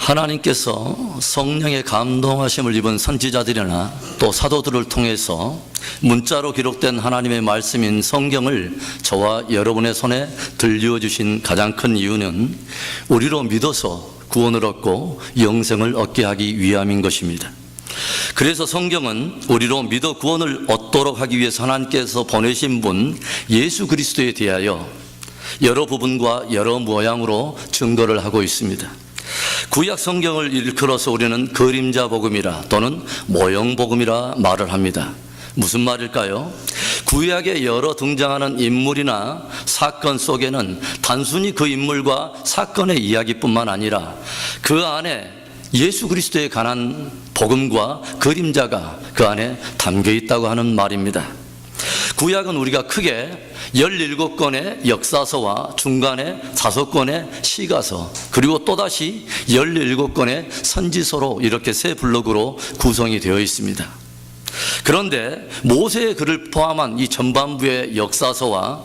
하나님께서 성령의 감동하심을 입은 선지자들이나 또 사도들을 통해서 문자로 기록된 하나님의 말씀인 성경을 저와 여러분의 손에 들려 주신 가장 큰 이유는 우리로 믿어서 구원을 얻고 영생을 얻게 하기 위함인 것입니다. 그래서 성경은 우리로 믿어 구원을 얻도록 하기 위해서 하나님께서 보내신 분 예수 그리스도에 대하여 여러 부분과 여러 모양으로 증거를 하고 있습니다. 구약 성경을 일컬어서 우리는 그림자 복음이라 또는 모형 복음이라 말을 합니다. 무슨 말일까요? 구약에 여러 등장하는 인물이나 사건 속에는 단순히 그 인물과 사건의 이야기뿐만 아니라 그 안에 예수 그리스도에 관한 복음과 그림자가 그 안에 담겨 있다고 하는 말입니다. 구약은 우리가 크게 17권의 역사서와 중간에 5권의 시가서 그리고 또다시 17권의 선지서로 이렇게 세 블록으로 구성이 되어 있습니다. 그런데 모세의 글을 포함한 이 전반부의 역사서와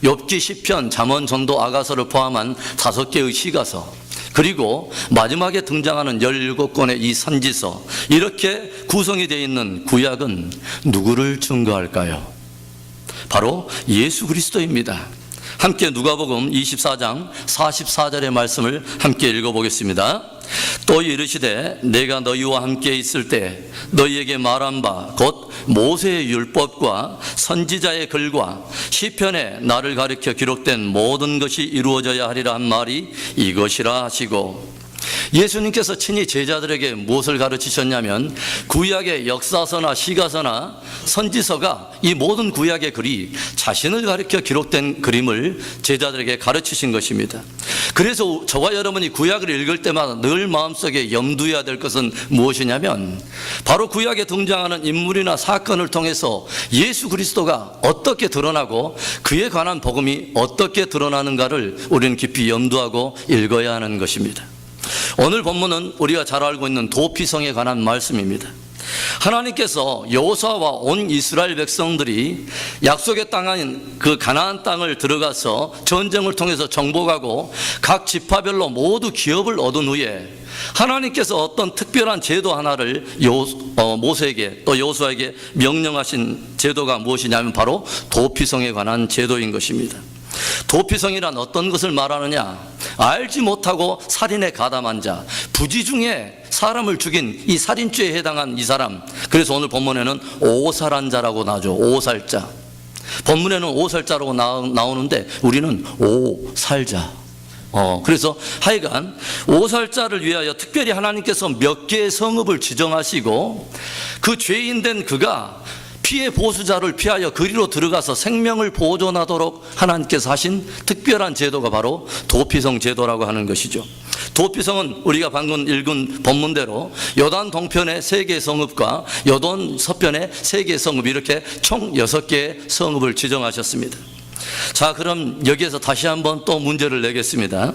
욥기, 시편, 잠언, 전도, 아가서를 포함한 5개의 시가서 그리고 마지막에 등장하는 17권의 이 선지서 이렇게 구성이 되어 있는 구약은 누구를 증거할까요? 바로 예수 그리스도입니다. 함께 누가복음 24장 44절의 말씀을 함께 읽어보겠습니다. 또 이르시되 내가 너희와 함께 있을 때 너희에게 말한 바 곧 모세의 율법과 선지자의 글과 시편에 나를 가리켜 기록된 모든 것이 이루어져야 하리라 한 말이 이것이라 하시고, 예수님께서 친히 제자들에게 무엇을 가르치셨냐면 구약의 역사서나 시가서나 선지서가 이 모든 구약의 글이 자신을 가리켜 기록된 그림을 제자들에게 가르치신 것입니다. 그래서 저와 여러분이 구약을 읽을 때마다 늘 마음속에 염두해야 될 것은 무엇이냐면 바로 구약에 등장하는 인물이나 사건을 통해서 예수 그리스도가 어떻게 드러나고 그에 관한 복음이 어떻게 드러나는가를 우리는 깊이 염두하고 읽어야 하는 것입니다. 오늘 본문은 우리가 잘 알고 있는 도피성에 관한 말씀입니다. 하나님께서 여호수아와 온 이스라엘 백성들이 약속의 땅인 그 가나안 땅을 들어가서 전쟁을 통해서 정복하고 각 지파별로 모두 기업을 얻은 후에 하나님께서 어떤 특별한 제도 하나를 모세에게 또 여호수아에게 명령하신 제도가 무엇이냐면 바로 도피성에 관한 제도인 것입니다. 도피성이란 어떤 것을 말하느냐? 알지 못하고 살인에 가담한 자, 부지 중에 사람을 죽인 이 살인죄에 해당한 이 사람, 그래서 오늘 본문에는 오살한 자라고 나오죠. 오살자. 본문에는 오살자라고 나오는데 우리는 오살자. 그래서 하여간 오살자를 위하여 특별히 하나님께서 몇 개의 성읍을 지정하시고 그 죄인 된 그가 피해 보수자를 피하여 그리로 들어가서 생명을 보존하도록 하나님께서 하신 특별한 제도가 바로 도피성 제도라고 하는 것이죠. 도피성은 우리가 방금 읽은 본문대로 요단 동편의 3개의 성읍과 요단 서편의 3개의 성읍 이렇게 총 6개의 성읍을 지정하셨습니다. 자, 그럼 여기에서 다시 한번 또 문제를 내겠습니다.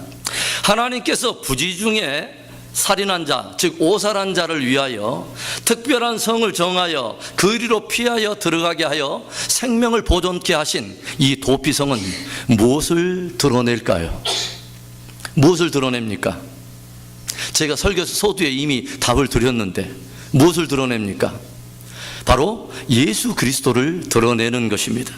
하나님께서 부지 중에 살인한 자, 즉 오살한 자를 위하여 특별한 성을 정하여 그리로 피하여 들어가게 하여 생명을 보존케 하신 이 도피성은 무엇을 드러낼까요? 무엇을 드러냅니까? 제가 설교 서두에 이미 답을 드렸는데 무엇을 드러냅니까? 바로 예수 그리스도를 드러내는 것입니다.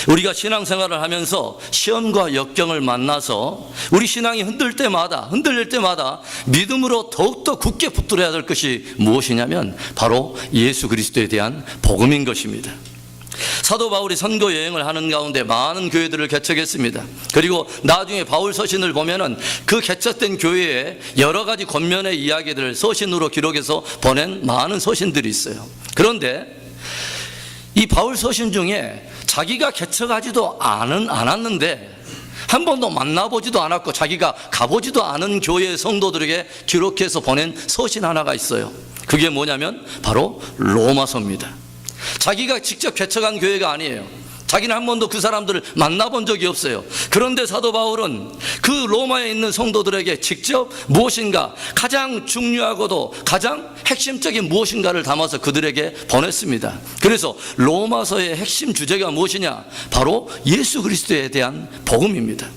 우리가 신앙생활을 하면서 시험과 역경을 만나서 우리 신앙이 흔들릴 때마다 믿음으로 더욱더 굳게 붙들어야 될 것이 무엇이냐면 바로 예수 그리스도에 대한 복음인 것입니다. 사도 바울이 선교 여행을 하는 가운데 많은 교회들을 개척했습니다. 그리고 나중에 바울 서신을 보면은 그 개척된 교회에 여러 가지 권면의 이야기들을 서신으로 기록해서 보낸 많은 서신들이 있어요. 그런데 이 바울 서신 중에 자기가 개척하지도 않았는데 한 번도 만나보지도 않았고 자기가 가보지도 않은 교회 성도들에게 기록해서 보낸 서신 하나가 있어요. 그게 뭐냐면 바로 로마서입니다. 자기가 직접 개척한 교회가 아니에요. 자기는 한 번도 그 사람들을 만나본 적이 없어요. 그런데 사도 바울은 그 로마에 있는 성도들에게 직접 무엇인가 가장 중요하고도 가장 핵심적인 무엇인가를 담아서 그들에게 보냈습니다. 그래서 로마서의 핵심 주제가 무엇이냐? 바로 예수 그리스도에 대한 복음입니다.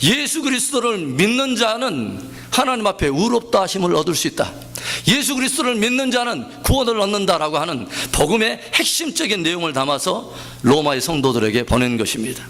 예수 그리스도를 믿는 자는 하나님 앞에 의롭다 하심을 얻을 수 있다. 예수 그리스도를 믿는 자는 구원을 얻는다라고 하는 복음의 핵심적인 내용을 담아서 로마의 성도들에게 보낸 것입니다.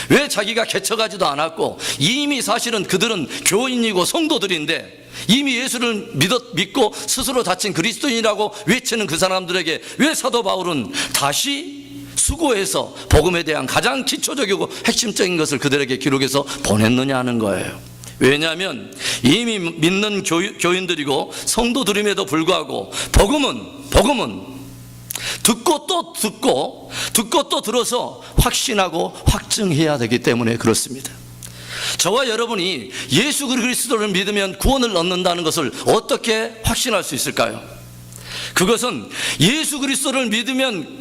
왜 자기가 개척하지도 않았고 이미 사실은 그들은 교인이고 성도들인데 이미 예수를 믿고 스스로 자칭 그리스도인이라고 외치는 그 사람들에게 왜 사도 바울은 다시 수고해서 복음에 대한 가장 기초적이고 핵심적인 것을 그들에게 기록해서 보냈느냐 하는 거예요. 왜냐하면 이미 믿는 교인들이고 성도들임에도 불구하고 복음은 듣고 또 들어서 확신하고 확증해야 되기 때문에 그렇습니다. 저와 여러분이 예수 그리스도를 믿으면 구원을 얻는다는 것을 어떻게 확신할 수 있을까요? 그것은 예수 그리스도를 믿으면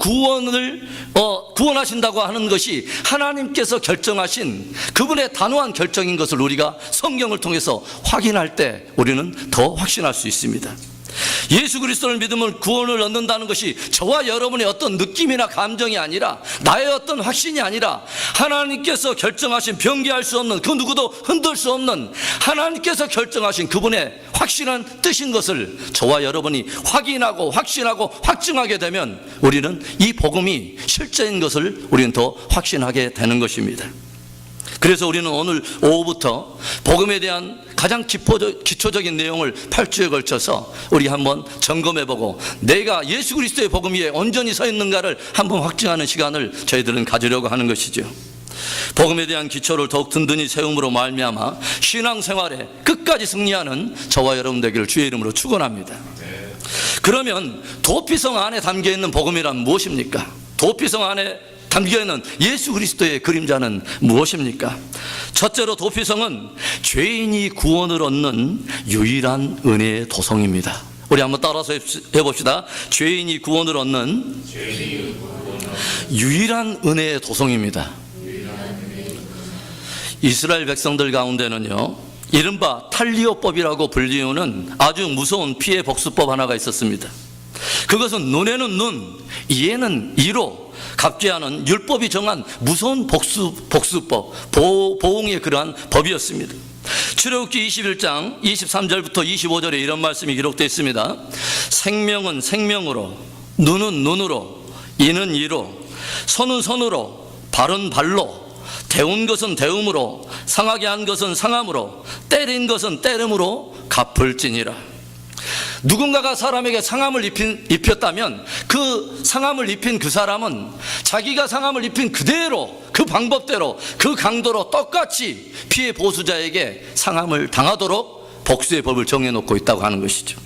구원하신다고 하는 것이 하나님께서 결정하신 그분의 단호한 결정인 것을 우리가 성경을 통해서 확인할 때 우리는 더 확신할 수 있습니다. 예수 그리스도를 믿으면 구원을 얻는다는 것이 저와 여러분의 어떤 느낌이나 감정이 아니라 나의 어떤 확신이 아니라 하나님께서 결정하신 변개할 수 없는 그 누구도 흔들 수 없는 하나님께서 결정하신 그분의 확실한 뜻인 것을 저와 여러분이 확인하고 확신하고 확증하게 되면 우리는 이 복음이 실제인 것을 우리는 더 확신하게 되는 것입니다. 그래서 우리는 오늘 오후부터 복음에 대한 가장 기초적인 내용을 8주에 걸쳐서 우리 한번 점검해보고 내가 예수 그리스도의 복음 위에 온전히 서 있는가를 한번 확증하는 시간을 저희들은 가지려고 하는 것이죠. 복음에 대한 기초를 더욱 든든히 세움으로 말미암아 신앙생활에 끝까지 승리하는 저와 여러분 되기를 주의 이름으로 축원합니다. 그러면 도피성 안에 담겨있는 복음이란 무엇입니까? 도피성 안에 담겨있는 예수 그리스도의 그림자는 무엇입니까? 첫째로 도피성은 죄인이 구원을 얻는 유일한 은혜의 도성입니다. 우리 한번 따라서 해봅시다. 죄인이 구원을 얻는 유일한 은혜의 도성입니다. 이스라엘 백성들 가운데는요, 이른바 탈리오법이라고 불리우는 아주 무서운 피해 복수법 하나가 있었습니다. 그것은 눈에는 눈, 이에는 이로 갚게 하는 율법이 정한 무서운 복수법, 보응의 그러한 법이었습니다. 출애굽기 21장 23절부터 25절에 이런 말씀이 기록되어 있습니다. 생명은 생명으로, 눈은 눈으로, 이는 이로, 손은 손으로, 발은 발로, 데운 것은 데움으로, 상하게 한 것은 상함으로, 때린 것은 때름으로 갚을지니라. 누군가가 사람에게 상함을 입혔다면 그 상함을 입힌 그 사람은 자기가 상함을 입힌 그대로, 그 방법대로, 그 강도로 똑같이 피해 보수자에게 상함을 당하도록 복수의 법을 정해놓고 있다고 하는 것이죠.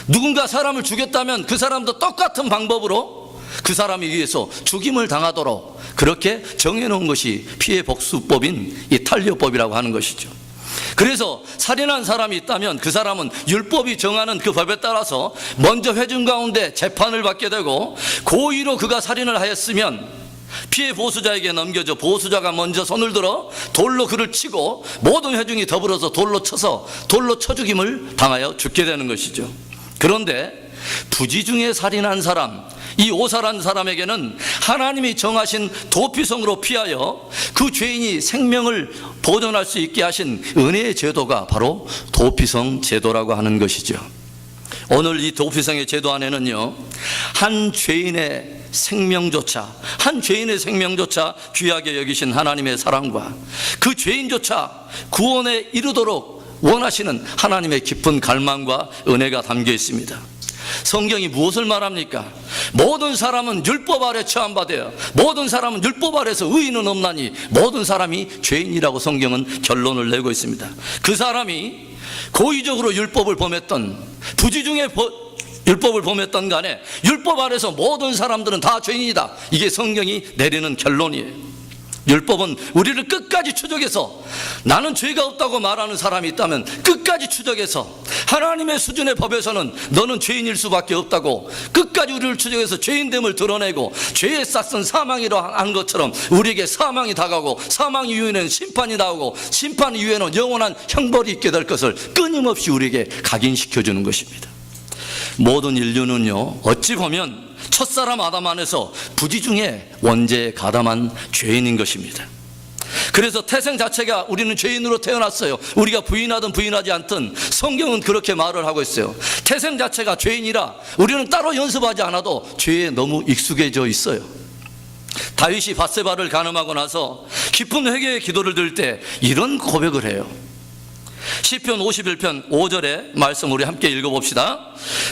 누군가 사람을 죽였다면 그 사람도 똑같은 방법으로 그 사람에 의해서 죽임을 당하도록 그렇게 정해놓은 것이 피해 복수법인 이 탈리오법이라고 하는 것이죠. 그래서 살인한 사람이 있다면 그 사람은 율법이 정하는 그 법에 따라서 먼저 회중 가운데 재판을 받게 되고, 고의로 그가 살인을 하였으면 피해 보수자에게 넘겨져 보수자가 먼저 손을 들어 돌로 그를 치고 모든 회중이 더불어서 돌로 쳐 죽임을 당하여 죽게 되는 것이죠. 그런데 부지 중에 살인한 사람, 이 오살한 사람에게는 하나님이 정하신 도피성으로 피하여 그 죄인이 생명을 보존할 수 있게 하신 은혜의 제도가 바로 도피성 제도라고 하는 것이죠. 오늘 이 도피성의 제도 안에는요, 한 죄인의 생명조차 귀하게 여기신 하나님의 사랑과 그 죄인조차 구원에 이르도록 원하시는 하나님의 깊은 갈망과 은혜가 담겨 있습니다. 성경이 무엇을 말합니까? 모든 사람은 율법 아래 처함받아요. 모든 사람은 율법 아래서 의인은 없나니 모든 사람이 죄인이라고 성경은 결론을 내고 있습니다. 그 사람이 고의적으로 율법을 범했던, 부지 중에 율법을 범했던 간에 율법 아래서 모든 사람들은 다 죄인이다. 이게 성경이 내리는 결론이에요. 율법은 우리를 끝까지 추적해서, 나는 죄가 없다고 말하는 사람이 있다면 끝까지 추적해서 하나님의 수준의 법에서는 너는 죄인일 수밖에 없다고 끝까지 우리를 추적해서 죄인됨을 드러내고, 죄의 싹은 사망이라 한 것처럼 우리에게 사망이 다가오고 사망 이후에는 심판이 나오고 심판 이후에는 영원한 형벌이 있게 될 것을 끊임없이 우리에게 각인시켜주는 것입니다. 모든 인류는요, 어찌 보면 첫사람 아담 안에서 부지 중에 원죄에 가담한 죄인인 것입니다. 그래서 태생 자체가 우리는 죄인으로 태어났어요. 우리가 부인하든 부인하지 않든 성경은 그렇게 말을 하고 있어요. 태생 자체가 죄인이라 우리는 따로 연습하지 않아도 죄에 너무 익숙해져 있어요. 다윗이 밧세바를 간음하고 나서 깊은 회개의 기도를 드릴 때 이런 고백을 해요. 시편 51편 5절의 말씀 우리 함께 읽어봅시다.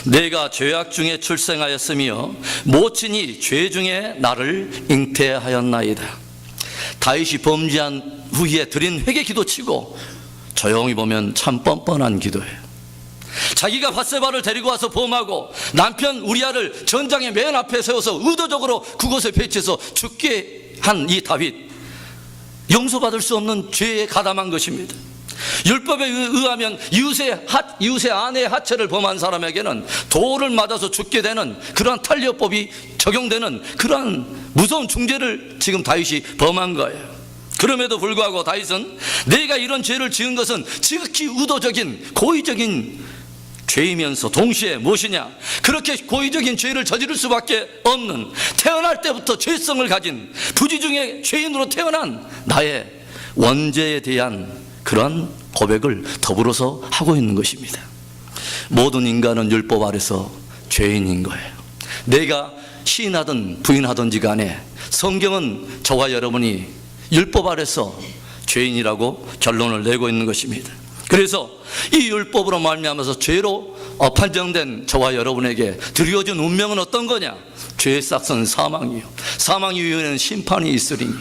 내가 죄악 중에 출생하였으며 모친이 죄 중에 나를 잉태하였나이다. 다윗이 범죄한 후에 드린 회개 기도치고 조용히 보면 참 뻔뻔한 기도예요. 자기가 밧세바를 데리고 와서 범하고 남편 우리아를 전장의 맨 앞에 세워서 의도적으로 그곳에 배치해서 죽게 한 이 다윗, 용서받을 수 없는 죄에 가담한 것입니다. 율법에 의하면 이웃의 아내의 하체를 범한 사람에게는 돌을 맞아서 죽게 되는 그러한 탄려법이 적용되는 그러한 무서운 중죄를 지금 다윗이 범한 거예요. 그럼에도 불구하고 다윗은 내가 이런 죄를 지은 것은 지극히 의도적인 고의적인 죄이면서 동시에 무엇이냐, 그렇게 고의적인 죄를 저지를 수밖에 없는 태어날 때부터 죄성을 가진 부지 중에 죄인으로 태어난 나의 원죄에 대한 그러한 고백을 더불어서 하고 있는 것입니다. 모든 인간은 율법 아래서 죄인인 거예요. 내가 시인하든 부인하든지 간에 성경은 저와 여러분이 율법 아래서 죄인이라고 결론을 내고 있는 것입니다. 그래서 이 율법으로 말미암아서 죄로 판정된 저와 여러분에게 드려진 운명은 어떤 거냐? 죄의 싹은 사망이요, 사망 이후에는 심판이 있으리니,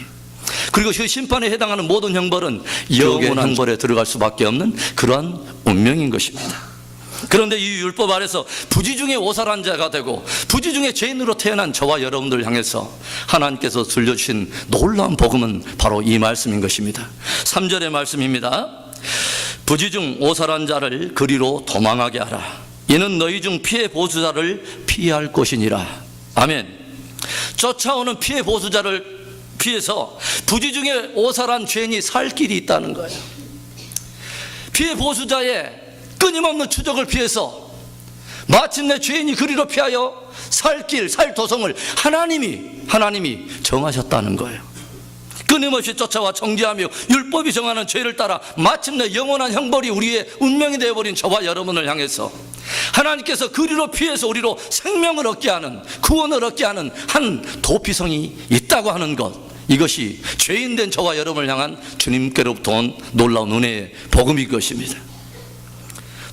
그리고 그 심판에 해당하는 모든 형벌은 영원한 형벌에 들어갈 수밖에 없는 그러한 운명인 것입니다. 그런데 이 율법 아래서 부지 중에 오살한 자가 되고 부지 중에 죄인으로 태어난 저와 여러분들 향해서 하나님께서 들려주신 놀라운 복음은 바로 이 말씀인 것입니다. 3절의 말씀입니다. 부지 중 오살한 자를 그리로 도망하게 하라. 이는 너희 중 피해 보수자를 피할 것이니라. 아멘. 쫓아오는 피해 보수자를 피해서 부지 중에 오살한 죄인이 살 길이 있다는 거예요. 피해 보수자의 끊임없는 추적을 피해서 마침내 죄인이 그리로 피하여 살 길, 살 도성을 하나님이 정하셨다는 거예요. 끊임없이 쫓아와 정죄하며 율법이 정하는 죄를 따라 마침내 영원한 형벌이 우리의 운명이 되어버린 저와 여러분을 향해서 하나님께서 그리로 피해서 우리로 생명을 얻게 하는, 구원을 얻게 하는 한 도피성이 있다고 하는 것, 이것이 죄인된 저와 여러분을 향한 주님께로부터 온 놀라운 은혜의 복음인 것입니다.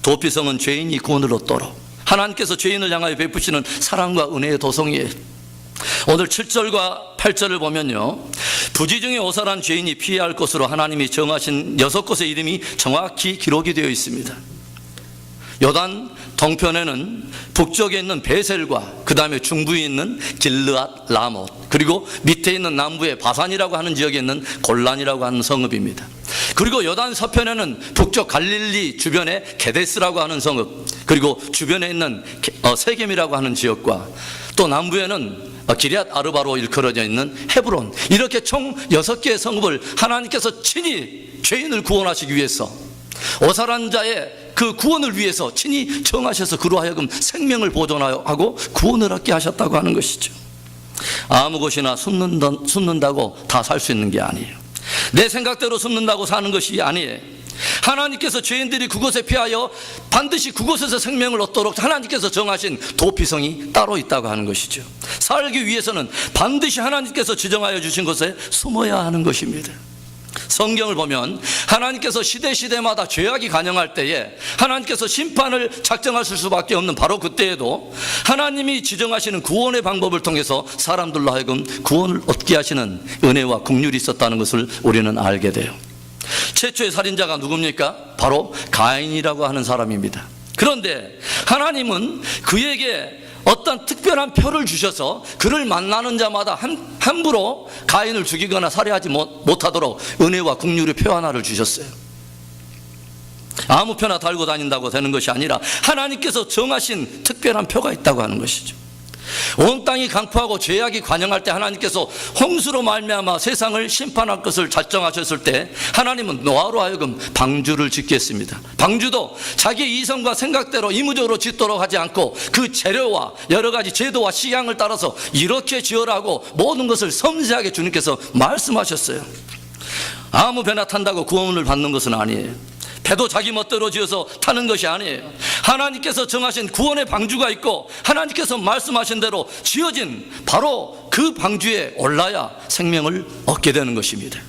도피성은 죄인이 구원을 얻도록 하나님께서 죄인을 향하여 베푸시는 사랑과 은혜의 도성이에요. 오늘 7절과 8절을 보면요, 부지 중에 오살한 죄인이 피해야 할 것으로 하나님이 정하신 6곳의 이름이 정확히 기록이 되어 있습니다. 요단 동편에는 북쪽에 있는 베셀과 그 다음에 중부에 있는 길르앗 라못, 그리고 밑에 있는 남부의 바산이라고 하는 지역에 있는 골란이라고 하는 성읍입니다. 그리고 요단 서편에는 북쪽 갈릴리 주변에 게데스라고 하는 성읍, 그리고 주변에 있는 세겜이라고 하는 지역과 또 남부에는 기럇 아르바로 일컬어져 있는 헤브론, 이렇게 총 6개의 성읍을 하나님께서 친히 죄인을 구원하시기 위해서, 오살한 자의 그 구원을 위해서 친히 정하셔서 그로 하여금 생명을 보존하고 구원을 얻게 하셨다고 하는 것이죠. 아무 곳이나 숨는다고 다 살 수 있는 게 아니에요. 내 생각대로 숨는다고 사는 것이 아니에요. 하나님께서 죄인들이 그곳에 피하여 반드시 그곳에서 생명을 얻도록 하나님께서 정하신 도피성이 따로 있다고 하는 것이죠. 살기 위해서는 반드시 하나님께서 지정하여 주신 곳에 숨어야 하는 것입니다. 성경을 보면 하나님께서 시대마다 죄악이 간영할 때에 하나님께서 심판을 작정하실 수밖에 없는 바로 그때에도 하나님이 지정하시는 구원의 방법을 통해서 사람들로 하여금 구원을 얻게 하시는 은혜와 긍휼이 있었다는 것을 우리는 알게 돼요. 최초의 살인자가 누굽니까? 바로 가인이라고 하는 사람입니다. 그런데 하나님은 그에게 어떤 특별한 표를 주셔서 그를 만나는 자마다 함부로 가인을 죽이거나 살해하지 못하도록 은혜와 긍휼의 표 하나를 주셨어요. 아무 표나 달고 다닌다고 되는 것이 아니라 하나님께서 정하신 특별한 표가 있다고 하는 것이죠. 온 땅이 강포하고 죄악이 관영할 때 하나님께서 홍수로 말미암아 세상을 심판할 것을 작정하셨을 때 하나님은 노아로 하여금 방주를 짓게 했습니다. 방주도 자기의 이성과 생각대로 이무적으로 짓도록 하지 않고 그 재료와 여러 가지 제도와 식양을 따라서 이렇게 지으라고 모든 것을 섬세하게 주님께서 말씀하셨어요. 아무 배나 탄다고 구원을 받는 것은 아니에요. 배도 자기 멋대로 지어서 타는 것이 아니에요. 하나님께서 정하신 구원의 방주가 있고 하나님께서 말씀하신 대로 지어진 바로 그 방주에 올라야 생명을 얻게 되는 것입니다.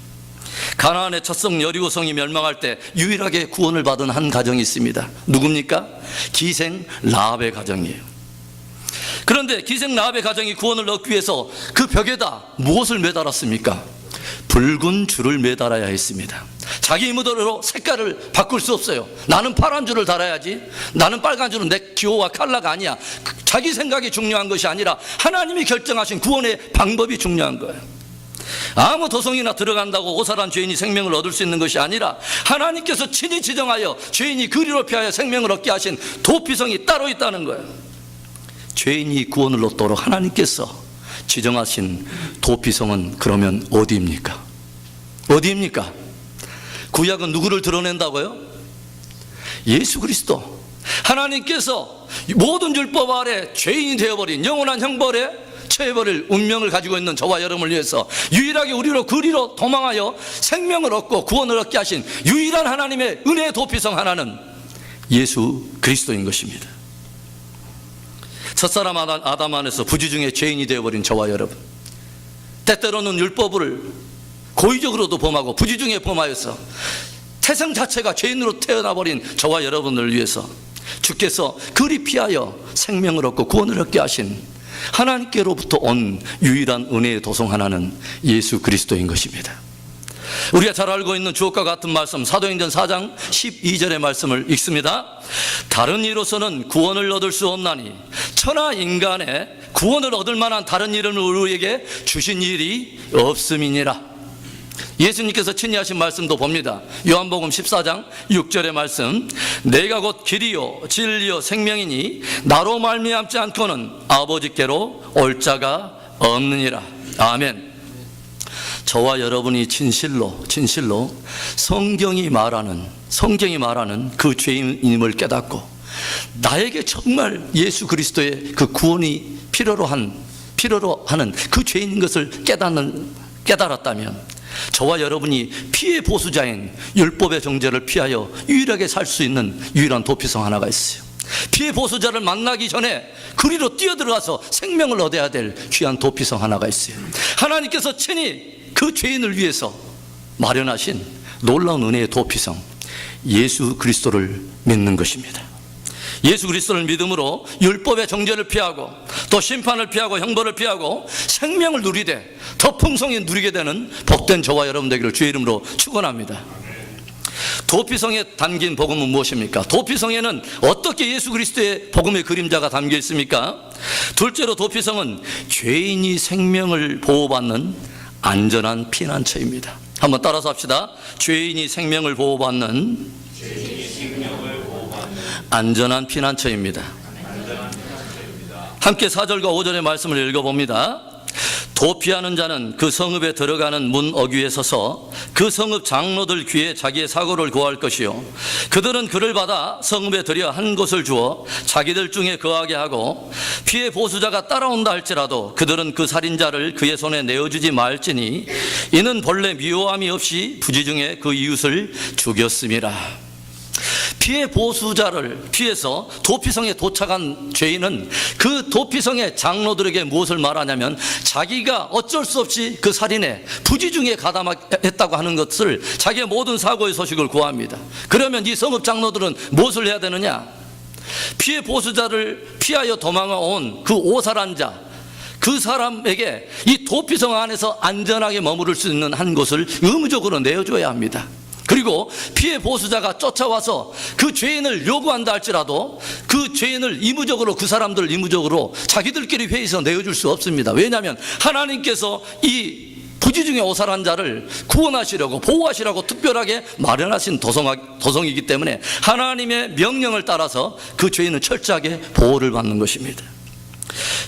가나안의 첫성 여리고성이 멸망할 때 유일하게 구원을 받은 한 가정이 있습니다. 누굽니까? 기생 라합의 가정이에요. 그런데 기생 라합의 가정이 구원을 얻기 위해서 그 벽에다 무엇을 매달았습니까? 붉은 줄을 매달아야 했습니다. 자기 의무대로 색깔을 바꿀 수 없어요. 나는 파란 줄을 달아야지, 나는 빨간 줄은 내 기호와 컬러가 아니야. 자기 생각이 중요한 것이 아니라 하나님이 결정하신 구원의 방법이 중요한 거예요. 아무 도성이나 들어간다고 오살한 죄인이 생명을 얻을 수 있는 것이 아니라 하나님께서 친히 지정하여 죄인이 그리로 피하여 생명을 얻게 하신 도피성이 따로 있다는 거예요. 죄인이 구원을 얻도록 하나님께서 지정하신 도피성은 그러면 어디입니까? 어디입니까? 구약은 누구를 드러낸다고요? 예수 그리스도. 하나님께서 모든 율법 아래 죄인이 되어버린 영원한 형벌에 처해버릴 운명을 가지고 있는 저와 여러분을 위해서 유일하게 우리로 그리로 도망하여 생명을 얻고 구원을 얻게 하신 유일한 하나님의 은혜의 도피성 하나는 예수 그리스도인 것입니다. 첫사람 아담 안에서 부지 중에 죄인이 되어버린 저와 여러분, 때때로는 율법을 고의적으로도 범하고 부지 중에 범하여서 태생 자체가 죄인으로 태어나버린 저와 여러분을 위해서 주께서 그리 피하여 생명을 얻고 구원을 얻게 하신 하나님께로부터 온 유일한 은혜의 도성 하나는 예수 그리스도인 것입니다. 우리가 잘 알고 있는 주옥과 같은 말씀, 사도행전 4장 12절의 말씀을 읽습니다. 다른 이로서는 구원을 얻을 수 없나니 천하 인간의 구원을 얻을 만한 다른 이름을 우리에게 주신 일이 없음이니라. 예수님께서 친히 하신 말씀도 봅니다. 요한복음 14장 6절의 말씀, 내가 곧 길이요 진리요 생명이니 나로 말미암지 않고는 아버지께로 올 자가 없느니라. 아멘. 저와 여러분이 진실로 성경이 말하는 그 죄인임을 깨닫고 나에게 정말 예수 그리스도의 그 구원이 필요로 하는 그 죄인인 것을 깨달았다면 저와 여러분이 피의 보수자인 율법의 정죄를 피하여 유일하게 살 수 있는 유일한 도피성 하나가 있어요. 피의 보수자를 만나기 전에 그리로 뛰어들어가서 생명을 얻어야 될 귀한 도피성 하나가 있어요. 하나님께서 친히 그 죄인을 위해서 마련하신 놀라운 은혜의 도피성 예수 그리스도를 믿는 것입니다. 예수 그리스도를 믿음으로 율법의 정죄를 피하고 또 심판을 피하고 형벌을 피하고 생명을 누리되 더 풍성히 누리게 되는 복된 저와 여러분 되기를 주의 이름으로 축원합니다. 도피성에 담긴 복음은 무엇입니까? 도피성에는 어떻게 예수 그리스도의 복음의 그림자가 담겨 있습니까? 둘째로 도피성은 죄인이 생명을 보호받는 안전한 피난처입니다. 한번 따라서 합시다. 죄인이 생명을 보호받는 안전한 피난처입니다. 함께 4절과 5절의 말씀을 읽어봅니다. 도피하는 자는 그 성읍에 들어가는 문 어귀에 서서 그 성읍 장로들 귀에 자기의 사고를 고할 것이요 그들은 그를 받아 성읍에 들여 한 곳을 주어 자기들 중에 거하게 하고 피의 보수자가 따라온다 할지라도 그들은 그 살인자를 그의 손에 내어주지 말지니 이는 본래 미워함이 없이 부지 중에 그 이웃을 죽였음이라. 피의 보수자를 피해서 도피성에 도착한 죄인은 그 도피성의 장로들에게 무엇을 말하냐면 자기가 어쩔 수 없이 그 살인에 부지 중에 가담했다고 하는 것을 자기의 모든 사고의 소식을 고합니다. 그러면 이 성읍 장로들은 무엇을 해야 되느냐? 피의 보수자를 피하여 도망아온 그 오살한 자, 그 사람에게 이 도피성 안에서 안전하게 머무를 수 있는 한 곳을 의무적으로 내어줘야 합니다. 그리고 피해 보수자가 쫓아와서 그 죄인을 요구한다 할지라도 그 죄인을 그 사람들을 임무적으로 자기들끼리 회의해서 내어줄 수 없습니다. 왜냐하면 하나님께서 이 부지 중에 오살한 자를 구원하시려고 보호하시려고 특별하게 마련하신 도성이기 때문에 하나님의 명령을 따라서 그 죄인은 철저하게 보호를 받는 것입니다.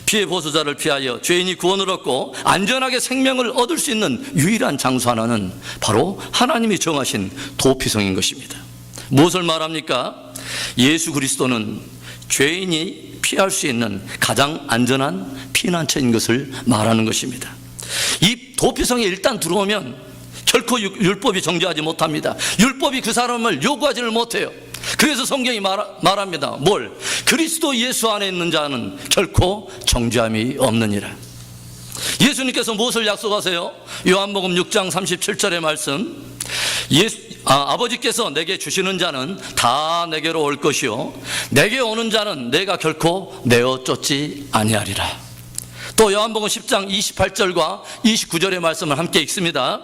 피해 보수자를 피하여 죄인이 구원을 얻고 안전하게 생명을 얻을 수 있는 유일한 장소 하나는 바로 하나님이 정하신 도피성인 것입니다. 무엇을 말합니까? 예수 그리스도는 죄인이 피할 수 있는 가장 안전한 피난처인 것을 말하는 것입니다. 이 도피성에 일단 들어오면 결코 율법이 정죄하지 못합니다. 율법이 그 사람을 요구하지를 못해요. 그래서 성경이 말합니다. 뭘? 그리스도 예수 안에 있는 자는 결코 정죄함이 없느니라. 예수님께서 무엇을 약속하세요? 요한복음 6장 37절의 말씀, 아버지께서 내게 주시는 자는 다 내게로 올 것이요 내게 오는 자는 내가 결코 내어 쫓지 아니하리라. 또 요한복음 10장 28절과 29절의 말씀을 함께 읽습니다.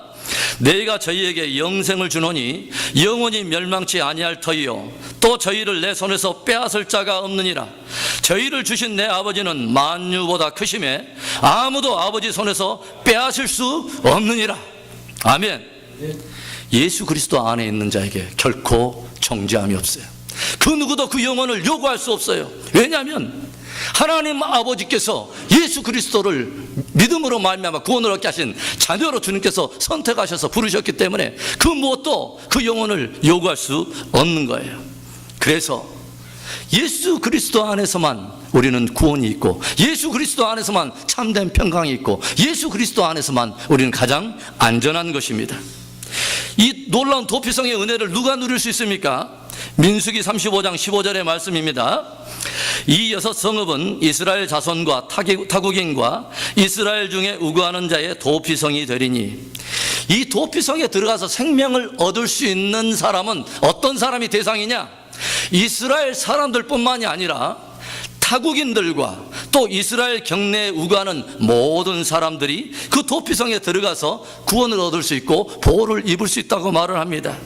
내가 저희에게 영생을 주노니 영원히 멸망치 아니할 터이요 또 저희를 내 손에서 빼앗을 자가 없느니라. 저희를 주신 내 아버지는 만유보다 크심에 아무도 아버지 손에서 빼앗을 수 없느니라. 아멘. 예수 그리스도 안에 있는 자에게 결코 정죄함이 없어요. 그 누구도 그 영혼을 요구할 수 없어요. 왜냐하면 하나님 아버지께서 예수 그리스도를 믿음으로 말미암아 구원을 얻게 하신 자녀로 주님께서 선택하셔서 부르셨기 때문에 그 무엇도 그 영혼을 요구할 수 없는 거예요. 그래서 예수 그리스도 안에서만 우리는 구원이 있고, 예수 그리스도 안에서만 참된 평강이 있고, 예수 그리스도 안에서만 우리는 가장 안전한 것입니다. 이 놀라운 도피성의 은혜를 누가 누릴 수 있습니까? 민수기 35장 15절의 말씀입니다. 이 6 성읍은 이스라엘 자손과 타국인과 이스라엘 중에 우거하는 자의 도피성이 되리니, 이 도피성에 들어가서 생명을 얻을 수 있는 사람은 어떤 사람이 대상이냐? 이스라엘 사람들뿐만이 아니라 타국인들과 또 이스라엘 경내에 우거하는 모든 사람들이 그 도피성에 들어가서 구원을 얻을 수 있고 보호를 입을 수 있다고 말을 합니다.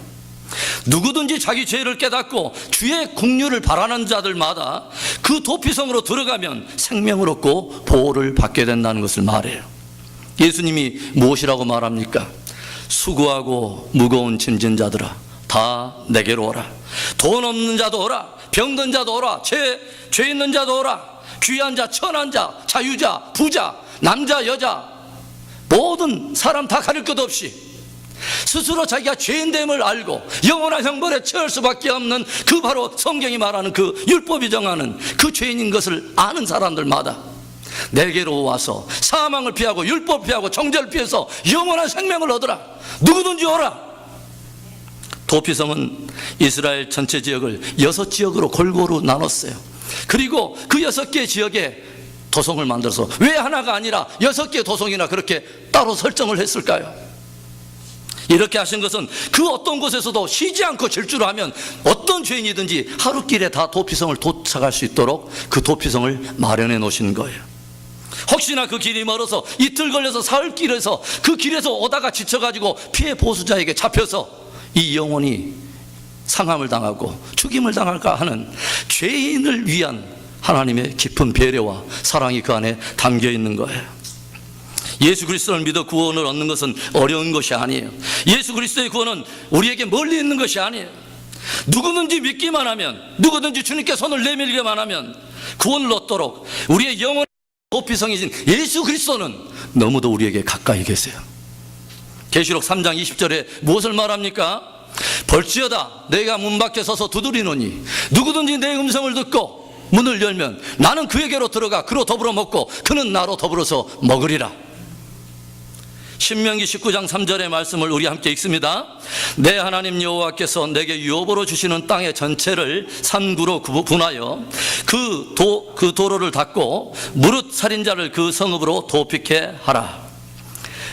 누구든지 자기 죄를 깨닫고 주의 긍휼을 바라는 자들마다 그 도피성으로 들어가면 생명을 얻고 보호를 받게 된다는 것을 말해요. 예수님이 무엇이라고 말합니까? 수고하고 무거운 짐진 자들아 다 내게로 오라. 돈 없는 자도 오라, 병든 자도 오라, 죄 있는 자도 오라, 귀한 자, 천한 자, 자유자, 부자, 남자, 여자, 모든 사람 다 가릴 것 없이 스스로 자기가 죄인됨을 알고 영원한 형벌에 처할 수밖에 없는 그 바로 성경이 말하는 그 율법이 정하는 그 죄인인 것을 아는 사람들마다 내게로 와서 사망을 피하고 율법 피하고 정죄를 피해서 영원한 생명을 얻으라. 누구든지 오라. 도피성은 이스라엘 전체 지역을 6지역으로 골고루 나눴어요. 그리고 그 6개 지역에 도성을 만들어서, 왜 하나가 아니라 6개 도성이나 그렇게 따로 설정을 했을까요? 이렇게 하신 것은 그 어떤 곳에서도 쉬지 않고 질주를 하면 어떤 죄인이든지 하루길에 다 도피성을 도착할 수 있도록 그 도피성을 마련해 놓으신 거예요. 혹시나 그 길이 멀어서 이틀 걸려서 사흘길에서 그 길에서 오다가 지쳐가지고 피해 보수자에게 잡혀서 이 영혼이 상함을 당하고 죽임을 당할까 하는 죄인을 위한 하나님의 깊은 배려와 사랑이 그 안에 담겨 있는 거예요. 예수 그리스도를 믿어 구원을 얻는 것은 어려운 것이 아니에요. 예수 그리스도의 구원은 우리에게 멀리 있는 것이 아니에요. 누구든지 믿기만 하면, 누구든지 주님께 손을 내밀기만 하면 구원을 얻도록 우리의 영혼의 도피성이신 예수 그리스도는 너무도 우리에게 가까이 계세요. 계시록 3장 20절에 무엇을 말합니까? 벌지어다 내가 문 밖에 서서 두드리노니 누구든지 내 음성을 듣고 문을 열면 나는 그에게로 들어가 그로 더불어 먹고 그는 나로 더불어서 먹으리라. 신명기 19장 3절의 말씀을 우리 함께 읽습니다. 내 하나님 여호와께서 내게 유업으로 주시는 땅의 전체를 산구로 분하여 그 도로를 닫고 무릇 살인자를 그 성읍으로 도피케 하라.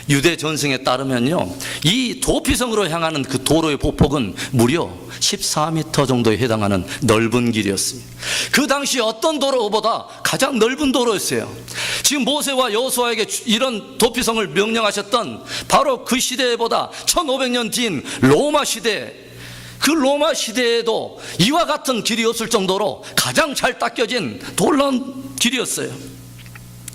유대 전승에 따르면요, 이 도피성으로 향하는 그 도로의 보폭은 무려 14m 정도에 해당하는 넓은 길이었습니다. 그 당시 어떤 도로보다 가장 넓은 도로였어요. 지금 모세와 여호수아에게 이런 도피성을 명령하셨던 바로 그 시대보다 1500년 뒤인 로마 시대, 그 로마 시대에도 이와 같은 길이 없을 정도로 가장 잘 닦여진 놀라운 길이었어요.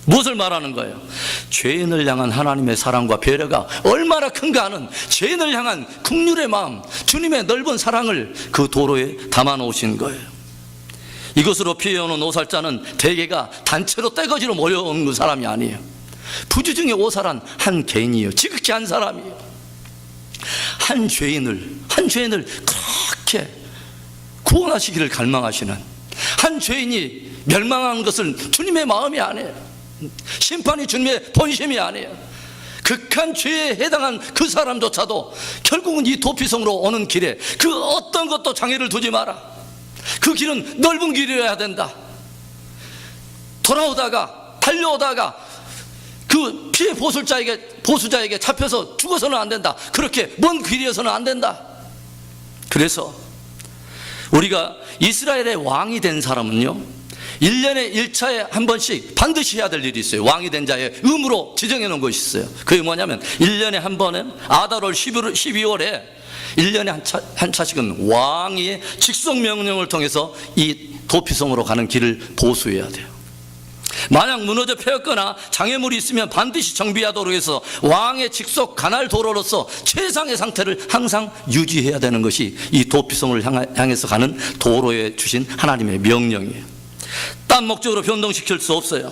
무엇을 말하는 거예요? 죄인을 향한 하나님의 사랑과 배려가 얼마나 큰가 하는, 죄인을 향한 긍휼의 마음, 주님의 넓은 사랑을 그 도로에 담아 놓으신 거예요. 이것으로 피해오는 오살자는 대개가 단체로 떼거지로 몰려오는 사람이 아니에요. 부주 중에 오살한 한 개인이에요. 지극히 한 사람이에요. 한 죄인을 그렇게 구원하시기를 갈망하시는, 한 죄인이 멸망하는 것을 주님의 마음이 아니에요. 심판이 주님의 본심이 아니에요. 극한 죄에 해당한 그 사람조차도 결국은 이 도피성으로 오는 길에 그 어떤 것도 장애를 두지 마라. 그 길은 넓은 길이어야 된다. 돌아오다가 달려오다가 그 피해 보수자에게 잡혀서 죽어서는 안 된다. 그렇게 먼 길이어서는 안 된다. 그래서 우리가 이스라엘의 왕이 된 사람은요, 1년에 1차에 한 번씩 반드시 해야 될 일이 있어요. 왕이 된 자의 의무로 지정해 놓은 것이 있어요. 그게 뭐냐면 1년에 한 번은 아달월 12월에 1년에 한 차씩은 왕의 직속 명령을 통해서 이 도피성으로 가는 길을 보수해야 돼요. 만약 무너져 패였거나 장애물이 있으면 반드시 정비하도록 해서 왕의 직속 간할 도로로서 최상의 상태를 항상 유지해야 되는 것이 이 도피성을 향해서 가는 도로에 주신 하나님의 명령이에요. 딴 목적으로 변동시킬 수 없어요.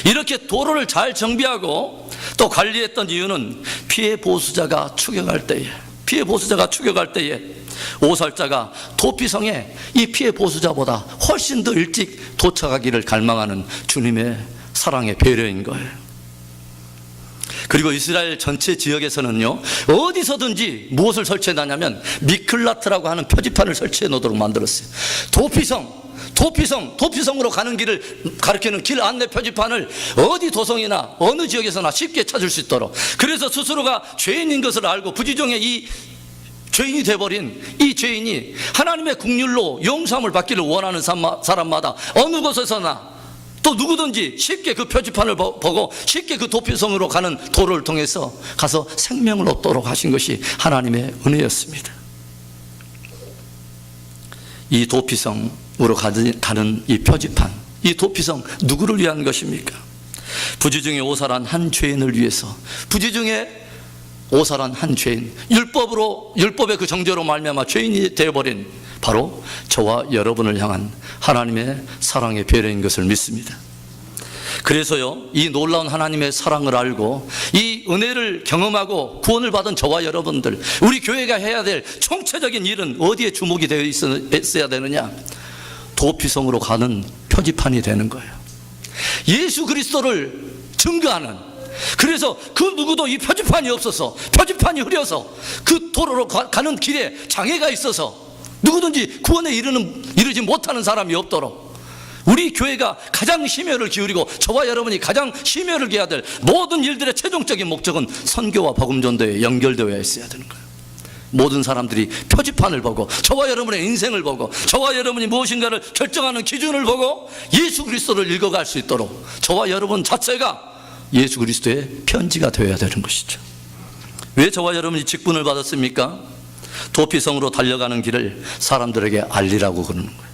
이렇게 도로를 잘 정비하고 또 관리했던 이유는 피해 보수자가 추격할 때에 오살자가 도피성에 이 피해 보수자보다 훨씬 더 일찍 도착하기를 갈망하는 주님의 사랑의 배려인 거예요. 그리고 이스라엘 전체 지역에서는요, 어디서든지 무엇을 설치해 놨냐면 미클라트라고 하는 표지판을 설치해 놓도록 만들었어요. 도피성으로 가는 길을 가리키는 길 안내 표지판을 어디 도성이나 어느 지역에서나 쉽게 찾을 수 있도록. 그래서 스스로가 죄인인 것을 알고 부지중에 이 죄인이 돼버린 이 죄인이 하나님의 긍휼로 용서함을 받기를 원하는 사람마다 어느 곳에서나 또 누구든지 쉽게 그 표지판을 보고 쉽게 그 도피성으로 가는 도로를 통해서 가서 생명을 얻도록 하신 것이 하나님의 은혜였습니다. 이 도피성으로 가는 이 표지판, 이 도피성 누구를 위한 것입니까? 부지중에 오살한 한 죄인을 위해서, 부지중에 오살한 한 죄인, 율법의 그 정죄로 말미암아 죄인이 되어버린 바로 저와 여러분을 향한 하나님의 사랑의 배려인 것을 믿습니다. 그래서요, 이 놀라운 하나님의 사랑을 알고 이 은혜를 경험하고 구원을 받은 저와 여러분들, 우리 교회가 해야 될 총체적인 일은 어디에 주목이 되어 있어야 되느냐? 도피성으로 가는 표지판이 되는 거예요. 예수 그리스도를 증거하는. 그래서 그 누구도 이 표지판이 없어서, 표지판이 흐려서 그 도로로 가는 길에 장애가 있어서 누구든지 구원에 이르지 못하는 사람이 없도록 우리 교회가 가장 심혈을 기울이고 저와 여러분이 가장 심혈을 기해야 될 모든 일들의 최종적인 목적은 선교와 복음 전도에 연결되어 있어야 되는 거예요. 모든 사람들이 표지판을 보고 저와 여러분의 인생을 보고 저와 여러분이 무엇인가를 결정하는 기준을 보고 예수 그리스도를 읽어갈 수 있도록 저와 여러분 자체가 예수 그리스도의 편지가 되어야 되는 것이죠. 왜 저와 여러분이 직분을 받았습니까? 도피성으로 달려가는 길을 사람들에게 알리라고 그러는 거예요.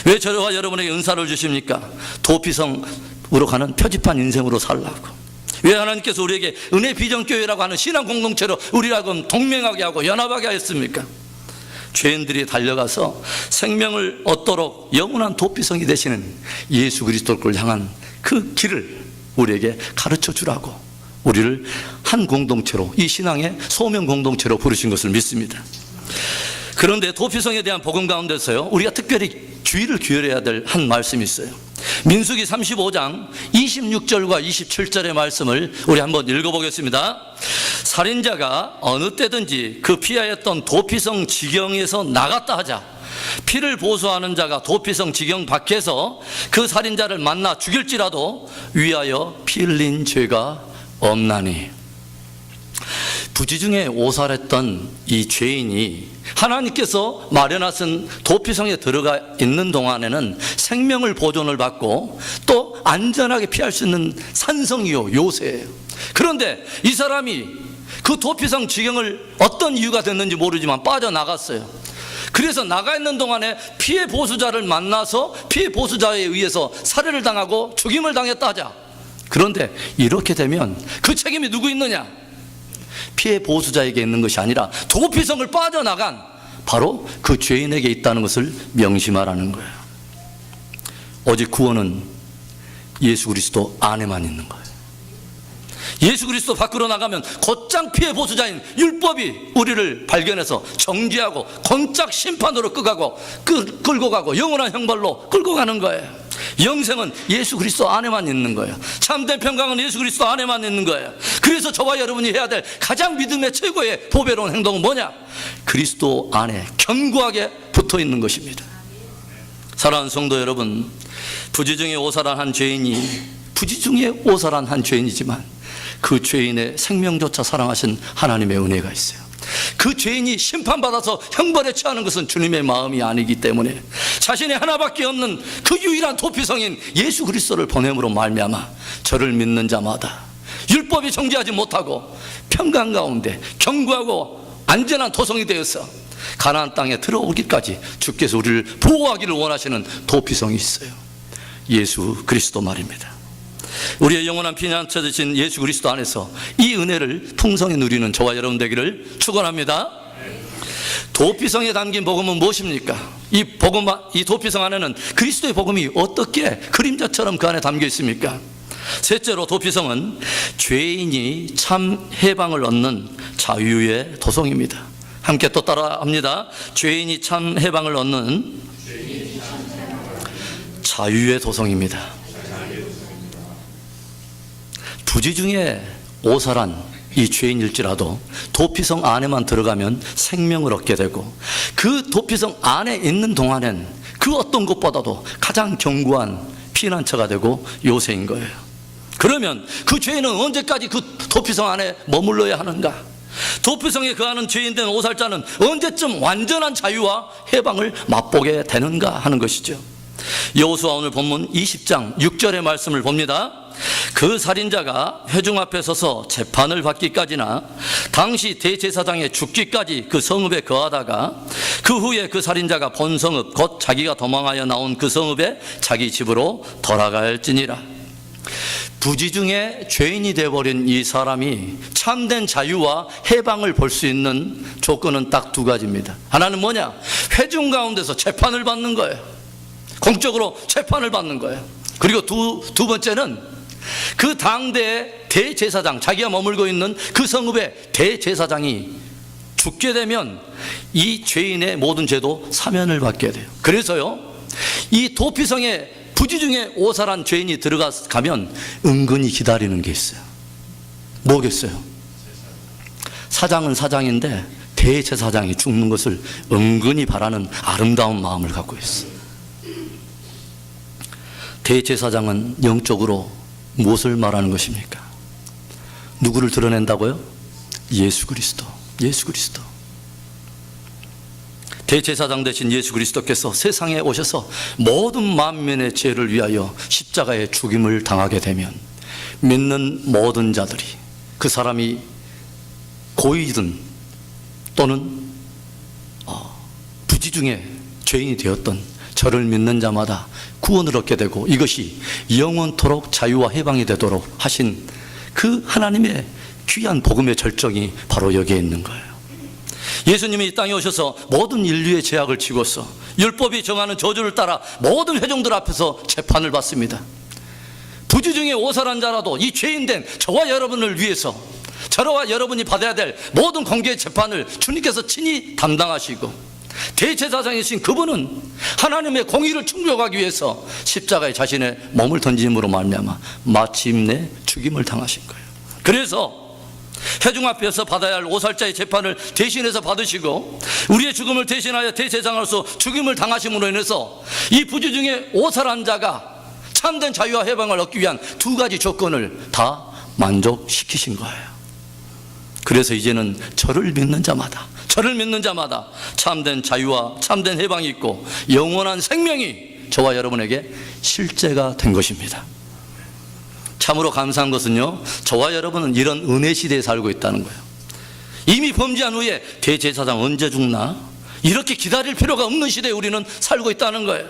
왜 저와 여러분에게 은사를 주십니까? 도피성으로 가는 표지판 인생으로 살라고. 왜 하나님께서 우리에게 은혜 비전교회라고 하는 신앙 공동체로 우리하고 동맹하게 하고 연합하게 하였습니까? 죄인들이 달려가서 생명을 얻도록 영원한 도피성이 되시는 예수 그리스도를 향한 그 길을 우리에게 가르쳐 주라고 우리를 한 공동체로, 이 신앙의 소명 공동체로 부르신 것을 믿습니다. 그런데 도피성에 대한 복음 가운데서요, 우리가 특별히 주의를 기울여야 될 한 말씀이 있어요. 민수기 35장 26절과 27절의 말씀을 우리 한번 읽어보겠습니다. 살인자가 어느 때든지 그 피하였던 도피성 지경에서 나갔다 하자, 피를 보수하는 자가 도피성 지경 밖에서 그 살인자를 만나 죽일지라도 위하여 피 흘린 죄가 없나니. 부지중에 오살했던 이 죄인이 하나님께서 마련하신 도피성에 들어가 있는 동안에는 생명을 보존을 받고 또 안전하게 피할 수 있는 산성이요, 요새예요. 그런데 이 사람이 그 도피성 지경을 어떤 이유가 됐는지 모르지만 빠져나갔어요. 그래서 나가 있는 동안에 피해 보수자를 만나서 피해 보수자에 의해서 살해를 당하고 죽임을 당했다 하자. 그런데 이렇게 되면 그 책임이 누구 있느냐? 피해 보수자에게 있는 것이 아니라 도피성을 빠져나간 바로 그 죄인에게 있다는 것을 명심하라는 거예요. 오직 구원은 예수 그리스도 안에만 있는 거예요. 예수 그리스도 밖으로 나가면 곧장 피해 보수자인 율법이 우리를 발견해서 정죄하고 곤짝 심판으로 끌고 가고 영원한 형벌로 끌고 가는 거예요. 영생은 예수 그리스도 안에만 있는 거예요. 참된 평강은 예수 그리스도 안에만 있는 거예요. 그래서 저와 여러분이 해야 될 가장 믿음의 최고의 보배로운 행동은 뭐냐? 그리스도 안에 견고하게 붙어 있는 것입니다. 사랑하는 성도 여러분, 부지 중에 오살한 한 죄인이 부지 중에 오살한 한 죄인이지만 그 죄인의 생명조차 사랑하신 하나님의 은혜가 있어요. 그 죄인이 심판받아서 형벌에 처하는 것은 주님의 마음이 아니기 때문에 자신의 하나밖에 없는 그 유일한 도피성인 예수 그리스도를 보냄으로 말미암아 저를 믿는 자마다 율법이 정죄하지 못하고 평강 가운데 견고하고 안전한 도성이 되어서 가나안 땅에 들어오기까지 주께서 우리를 보호하기를 원하시는 도피성이 있어요. 예수 그리스도 말입니다. 우리의 영원한 피난처 되신 예수 그리스도 안에서 이 은혜를 풍성히 누리는 저와 여러분 되기를 축원합니다. 도피성에 담긴 복음은 무엇입니까? 이 도피성 안에는 그리스도의 복음이 어떻게 그림자처럼 그 안에 담겨 있습니까? 셋째로, 도피성은 죄인이 참 해방을 얻는 자유의 도성입니다. 함께 또 따라합니다. 죄인이 참 해방을 얻는 자유의 도성입니다. 부지 중에 오살한 이 죄인일지라도 도피성 안에만 들어가면 생명을 얻게 되고 그 도피성 안에 있는 동안엔 그 어떤 것보다도 가장 견고한 피난처가 되고 요새인 거예요. 그러면 그 죄인은 언제까지 그 도피성 안에 머물러야 하는가? 도피성에 거하는 죄인된 오살자는 언제쯤 완전한 자유와 해방을 맛보게 되는가 하는 것이죠. 여호수아 오늘 본문 20장 6절의 말씀을 봅니다. 그 살인자가 회중 앞에 서서 재판을 받기까지나 당시 대제사장의 죽기까지 그 성읍에 거하다가 그 후에 그 살인자가 본 성읍 곧 자기가 도망하여 나온 그 성읍에 자기 집으로 돌아갈지니라. 부지 중에 죄인이 되어버린 이 사람이 참된 자유와 해방을 볼 수 있는 조건은 딱 두 가지입니다. 하나는 뭐냐? 회중 가운데서 재판을 받는 거예요. 공적으로 재판을 받는 거예요. 그리고 두 번째는 그 당대의 대제사장, 자기가 머물고 있는 그 성읍의 대제사장이 죽게 되면 이 죄인의 모든 죄도 사면을 받게 돼요. 그래서요, 이 도피성에 부지 중에 오살한 죄인이 들어가면 은근히 기다리는 게 있어요. 뭐겠어요? 사장은 사장인데 대제사장이 죽는 것을 은근히 바라는 아름다운 마음을 갖고 있어요. 대제사장은 영적으로 무엇을 말하는 것입니까? 누구를 드러낸다고요? 예수 그리스도. 예수 그리스도. 대제사장 되신 예수 그리스도께서 세상에 오셔서 모든 만민의 죄를 위하여 십자가의 죽임을 당하게 되면 믿는 모든 자들이, 그 사람이 고의든 또는 부지 중에 죄인이 되었던 저를 믿는 자마다 구원을 얻게 되고 이것이 영원토록 자유와 해방이 되도록 하신 그 하나님의 귀한 복음의 절정이 바로 여기에 있는 거예요. 예수님이 이 땅에 오셔서 모든 인류의 죄악을 지고서 율법이 정하는 저주를 따라 모든 회중들 앞에서 재판을 받습니다. 부지 중에 오살한 자라도 이 죄인된 저와 여러분을 위해서, 저와 여러분이 받아야 될 모든 공개의 재판을 주님께서 친히 담당하시고 대제사장이신 그분은 하나님의 공의를 충족하기 위해서 십자가에 자신의 몸을 던짐으로 말미암아 마침내 죽임을 당하신 거예요. 그래서 회중 앞에서 받아야 할 오살자의 재판을 대신해서 받으시고 우리의 죽음을 대신하여 대제사장으로서 죽임을 당하심으로 인해서 이 부지 중에 오살한 자가 참된 자유와 해방을 얻기 위한 두 가지 조건을 다 만족시키신 거예요. 그래서 이제는 저를 믿는 자마다 참된 자유와 참된 해방이 있고 영원한 생명이 저와 여러분에게 실제가 된 것입니다. 참으로 감사한 것은요, 저와 여러분은 이런 은혜 시대에 살고 있다는 거예요. 이미 범죄한 후에 대제사장 언제 죽나 이렇게 기다릴 필요가 없는 시대에 우리는 살고 있다는 거예요.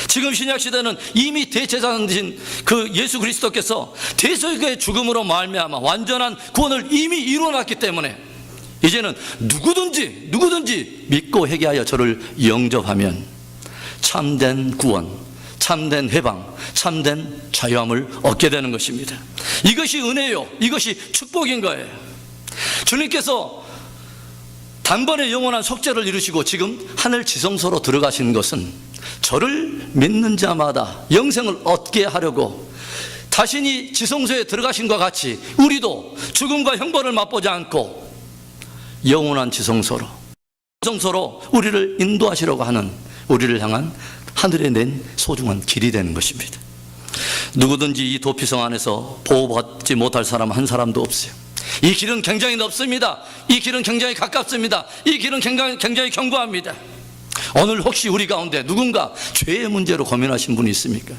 지금 신약시대는 이미 대제사장이신 그 예수 그리스도께서 대속의 죽음으로 말미암아 완전한 구원을 이미 이루어놨기 때문에 이제는 누구든지 믿고 회개하여 저를 영접하면 참된 구원, 참된 해방, 참된 자유함을 얻게 되는 것입니다. 이것이 은혜요, 이것이 축복인 거예요. 주님께서 단번에 영원한 속죄를 이루시고 지금 하늘 지성소로 들어가시는 것은 저를 믿는 자마다 영생을 얻게 하려고 자신이 지성소에 들어가신 것 같이 우리도 죽음과 형벌을 맛보지 않고 영원한 지성소로 우리를 인도하시려고 하는, 우리를 향한 하늘에 낸 소중한 길이 되는 것입니다. 누구든지 이 도피성 안에서 보호받지 못할 사람 한 사람도 없어요. 이 길은 굉장히 넓습니다. 이 길은 굉장히 가깝습니다. 이 길은 굉장히 견고합니다. 오늘 혹시 우리 가운데 누군가 죄의 문제로 고민하신 분이 있습니까?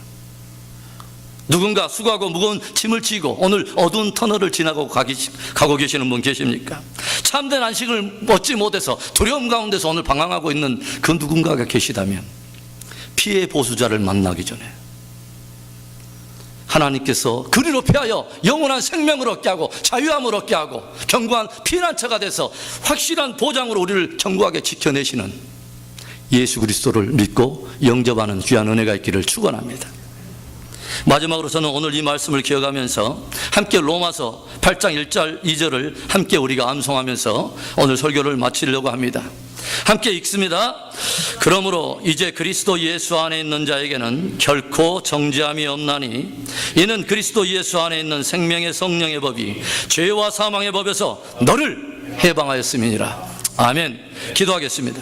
누군가 수고하고 무거운 짐을 지고 오늘 어두운 터널을 지나고 가고 계시는 분 계십니까? 참된 안식을 얻지 못해서 두려움 가운데서 오늘 방황하고 있는 그 누군가가 계시다면 피해 보수자를 만나기 전에 하나님께서 그리로 피하여 영원한 생명을 얻게 하고 자유함을 얻게 하고 견고한 피난처가 돼서 확실한 보장으로 우리를 견고하게 지켜내시는 예수 그리스도를 믿고 영접하는 귀한 은혜가 있기를 축원합니다. 마지막으로 저는 오늘 이 말씀을 기억하면서 함께 로마서 8장 1절 2절을 함께 우리가 암송하면서 오늘 설교를 마치려고 합니다. 함께 읽습니다. 그러므로 이제 그리스도 예수 안에 있는 자에게는 결코 정죄함이 없나니 이는 그리스도 예수 안에 있는 생명의 성령의 법이 죄와 사망의 법에서 너를 해방하였음이니라. 아멘. 기도하겠습니다.